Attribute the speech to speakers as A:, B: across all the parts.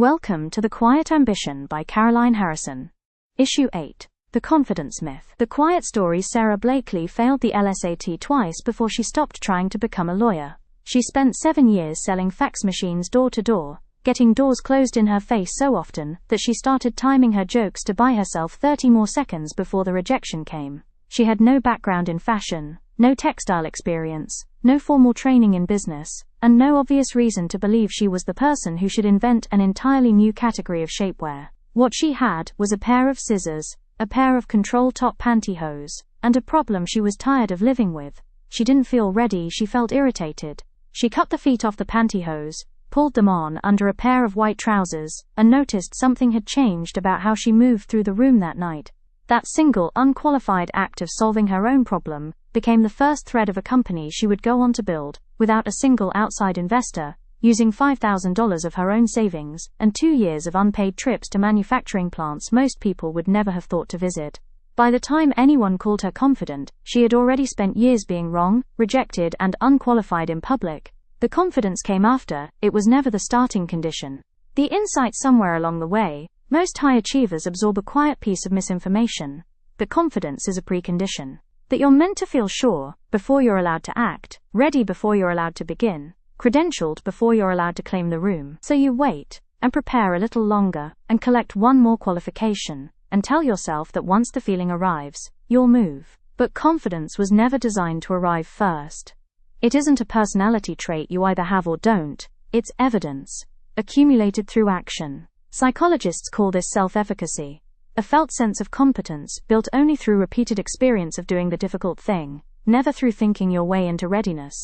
A: Welcome to The Quiet Ambition by Caroline Harrison. Issue 8. The Confidence Myth. The quiet story. Sarah Blakely failed the LSAT twice before she stopped trying to become a lawyer. She spent 7 years selling fax machines door to door, getting doors closed in her face so often that she started timing her jokes to buy herself 30 more seconds before the rejection came. She had no background in fashion, no textile experience, no formal training in business, and no obvious reason to believe she was the person who should invent an entirely new category of shapewear. What she had was a pair of scissors, a pair of control-top pantyhose, and a problem she was tired of living with. She didn't feel ready, she felt irritated. She cut the feet off the pantyhose, pulled them on under a pair of white trousers, and noticed something had changed about how she moved through the room that night. That single, unqualified act of solving her own problem became the first thread of a company she would go on to build, without a single outside investor, using $5,000 of her own savings, and 2 years of unpaid trips to manufacturing plants most people would never have thought to visit. By the time anyone called her confident, she had already spent years being wrong, rejected, and unqualified in public. The confidence came after, it was never the starting condition. The insight somewhere along the way. Most high achievers absorb a quiet piece of misinformation. The confidence is a precondition. That you're meant to feel sure before you're allowed to act, ready before you're allowed to begin, credentialed before you're allowed to claim the room. So you wait, and prepare a little longer, and collect one more qualification, and tell yourself that once the feeling arrives, you'll move. But confidence was never designed to arrive first. It isn't a personality trait you either have or don't, it's evidence, accumulated through action. Psychologists call this self-efficacy, a felt sense of competence built only through repeated experience of doing the difficult thing, never through thinking your way into readiness.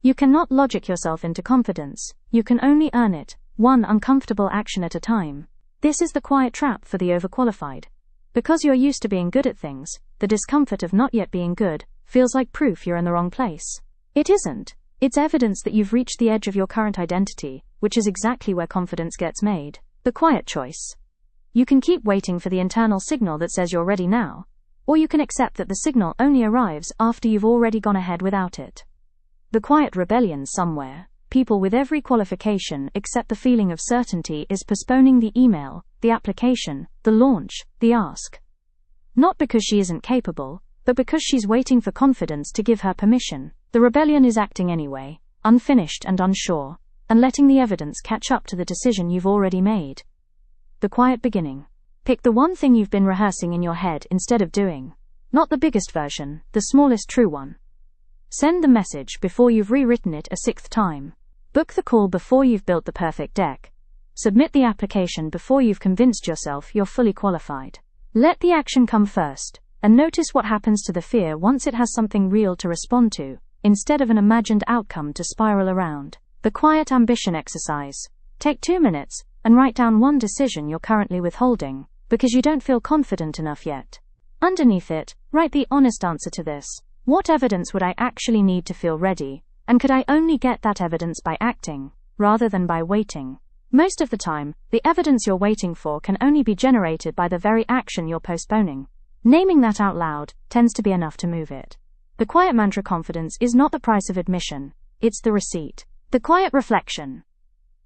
A: You cannot logic yourself into confidence, you can only earn it, one uncomfortable action at a time. This is the quiet trap for the overqualified. Because you're used to being good at things, the discomfort of not yet being good feels like proof you're in the wrong place. It isn't. It's evidence that you've reached the edge of your current identity, which is exactly where confidence gets made. The quiet choice. You can keep waiting for the internal signal that says you're ready now, or you can accept that the signal only arrives after you've already gone ahead without it. The quiet rebellion somewhere, people with every qualification except the feeling of certainty is postponing the email, the application, the launch, the ask. Not because she isn't capable, but because she's waiting for confidence to give her permission. The rebellion is acting anyway, unfinished and unsure, and letting the evidence catch up to the decision you've already made. The quiet beginning. Pick the one thing you've been rehearsing in your head instead of doing. Not the biggest version, the smallest true one. Send the message before you've rewritten it a 6th time. Book the call before you've built the perfect deck. Submit the application before you've convinced yourself you're fully qualified. Let the action come first, and notice what happens to the fear once it has something real to respond to, instead of an imagined outcome to spiral around. The quiet ambition exercise. Take 2 minutes and write down one decision you're currently withholding because you don't feel confident enough yet. Underneath it, write the honest answer to this. What evidence would I actually need to feel ready, and could I only get that evidence by acting, rather than by waiting? Most of the time, the evidence you're waiting for can only be generated by the very action you're postponing. Naming that out loud tends to be enough to move it. The quiet mantra: confidence is not the price of admission, it's the receipt. The quiet reflection.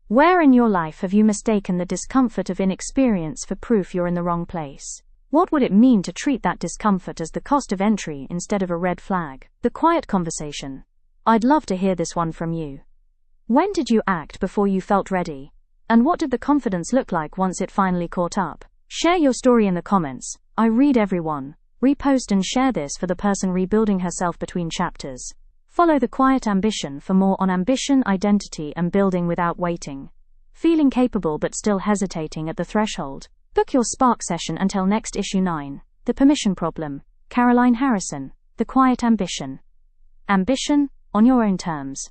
A: Where in your life have you mistaken the discomfort of inexperience for proof you're in the wrong place? What would it mean to treat that discomfort as the cost of entry instead of a red flag? The quiet conversation. I'd love to hear this one from you. When did you act before you felt ready? And what did the confidence look like once it finally caught up? Share your story in the comments. I read every one. Repost and share this for the person rebuilding herself between chapters. Follow The Quiet Ambition for more on ambition, identity, and building without waiting. Feeling capable but still hesitating at the threshold? Book your spark session until next issue 9. The Permission Problem. Caroline Harrison. The Quiet Ambition. Ambition, on your own terms.